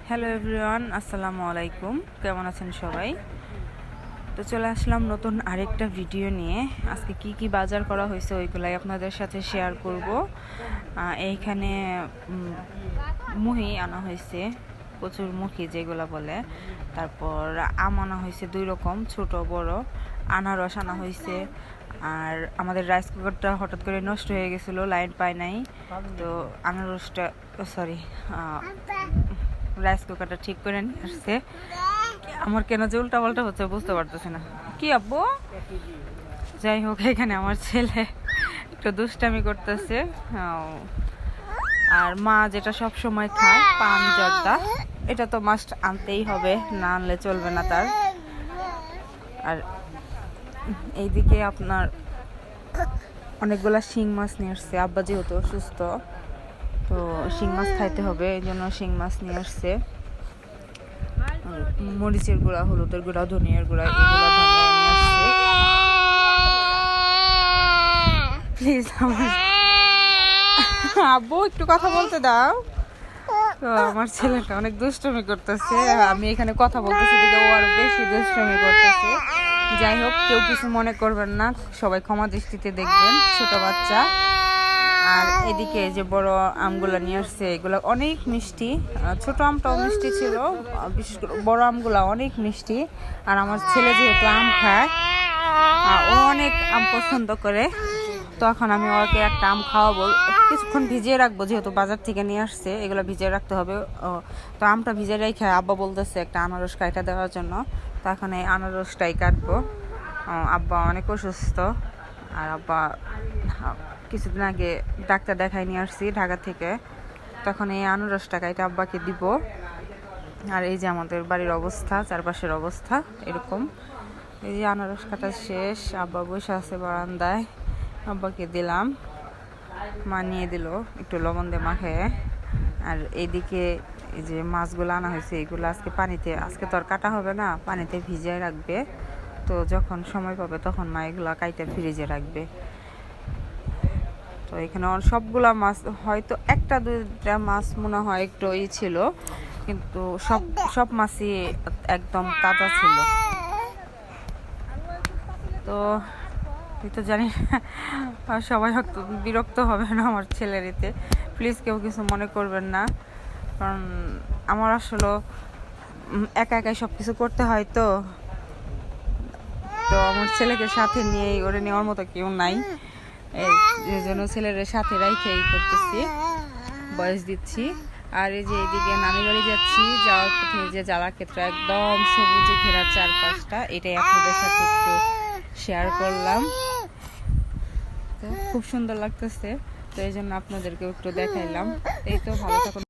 Hello everyone, আসসালামু আলাইকুম। কেমন আছেন সবাই? তো চলে আসলাম নতুন আরেকটা ভিডিও নিয়ে। আজকে কি কি বাজার করা হয়েছে ওইগুলাই আপনাদের সাথে শেয়ার করব। এইখানে মুহি আনা হয়েছে, প্রচুর মুখী যেগুলো বলে। তারপর আম আনা হয়েছে 2 রকম, ছোট বড়। আনারস আনা হয়েছে। আর আমাদের রাইস কুকারটা হঠাৎ করে নষ্ট হয়ে গেছিলো, লাইন পায় নাই। তো আনারসটা সরি রাইস কুকারটা ঠিক করে নিয়ে আসছে। আমার কেন যে উল্টা পাল্টা হচ্ছে বুঝতে পারতেছি না। কি আব্বু? যাই হোক, এখানে আমার ছেলে একটু দুষ্টামি করতেছে। আর মা যেটা সব সময় খায়, পান জর্দা, এটা তো মাস্ট আনতেই হবে, না আনলে চলবে না তার। আর এইদিকে আপনার অনেকগুলা শিং মাছ নিয়ে আসছে। আব্বা যেহেতু অসুস্থ, তো শিং মাছ খাইতে হবে, এই জন্য শিং মাছ নিয়ে আসছে। মরিচের গুঁড়া, হলুদের গুঁড়া, ধনিয়ার গুঁড়া, এগুলো নিয়ে আসছে। প্লিজ আমার আব্বু একটু কথা বলতে দাও। তো আমার ছেলেটা অনেক দুষ্টুমি করতেছে, আমি এখানে কথা বলতেছি দেখে ও আরো বেশি দুষ্টুমি করতেছে। যাই হোক, কেউ কিছু মনে করবেন না, সবাই ক্ষমা দৃষ্টিতে দেখবেন, ছোট বাচ্চা। আর এদিকে যে বড় আমগুলো নিয়ে আসছে, এগুলো অনেক মিষ্টি। ছোট আমটাও মিষ্টি ছিল, বিশেষ করে বড় আমগুলো অনেক মিষ্টি। আর আমার ছেলে যেহেতু আম খায়, ও অনেক আম পছন্দ করে, তখন আমি ওকে একটা আম খাওয়াবো। কিছুক্ষণ ভিজিয়ে রাখবো, যেহেতু বাজার থেকে নিয়ে আসছে, এগুলো ভিজিয়ে রাখতে হবে। তো আমটা ভিজিয়ে রেখে আব্বা বলতেছে একটা আনারস কাইটা দেওয়ার জন্য। তো এখন এই আনারসটাই কাটবো। আব্বা অনেক অসুস্থ, আর আব্বা কিছুদিন আগে ডাক্তার দেখাই নিয়ে আসছি ঢাকা থেকে। তখন এই আনারসটা কাইটা আব্বাকে দিব। আর এই যে আমাদের বাড়ির অবস্থা, চারপাশের অবস্থা এরকম। এই যে আনারস কাটা শেষ, আব্বা বসে আছে বারান্দায়, আব্বাকে দিলাম, মা নিয়ে দিল একটু লবণ দিয়ে মাখায়। আর এইদিকে এই যে মাছগুলো আনা হয়েছে, এগুলো আজকে পানিতে, আজকে তো আর কাটা হবে না, পানিতে ভিজিয়ে রাখবে। তো যখন সময় পাবে তখন মা এগুলো কাইটা ফ্রিজে রাখবে। তো এখানে সবগুলা মাছ, হয়তো একটা দুইটা মাছ মনে হয় একটু ছিল, কিন্তু সব মাছই একদম তাজা ছিল। তো তো জানি সবাই হয়তো বিরক্ত হবে না আমার ছেলের এতে, প্লিজ কেউ কিছু মনে করবেন না। কারণ আমার আসলে একা একাই সব কিছু করতে হয়। তো আমার ছেলেকে সাথে নিয়েই, ওরে নেওয়ার মতো কেউ নাই, এই জন্য ছেলের সাথে রাইখেই করতেছি, বয়স দিচ্ছি। আর এই যে এইদিকে নানি বাড়ি যাচ্ছি, যাওয়ার পথে যে জ্বালা ক্ষেত্র একদম সবুজে ঘেরা চারপাশটা, এটাই আপনাদের সাথে একটু শেয়ার করলাম। তো খুব সুন্দর লাগতেছে, তো এই জন্য আপনাদেরকেও একটু দেখাইলাম। এই তো, ভালো থাকুন।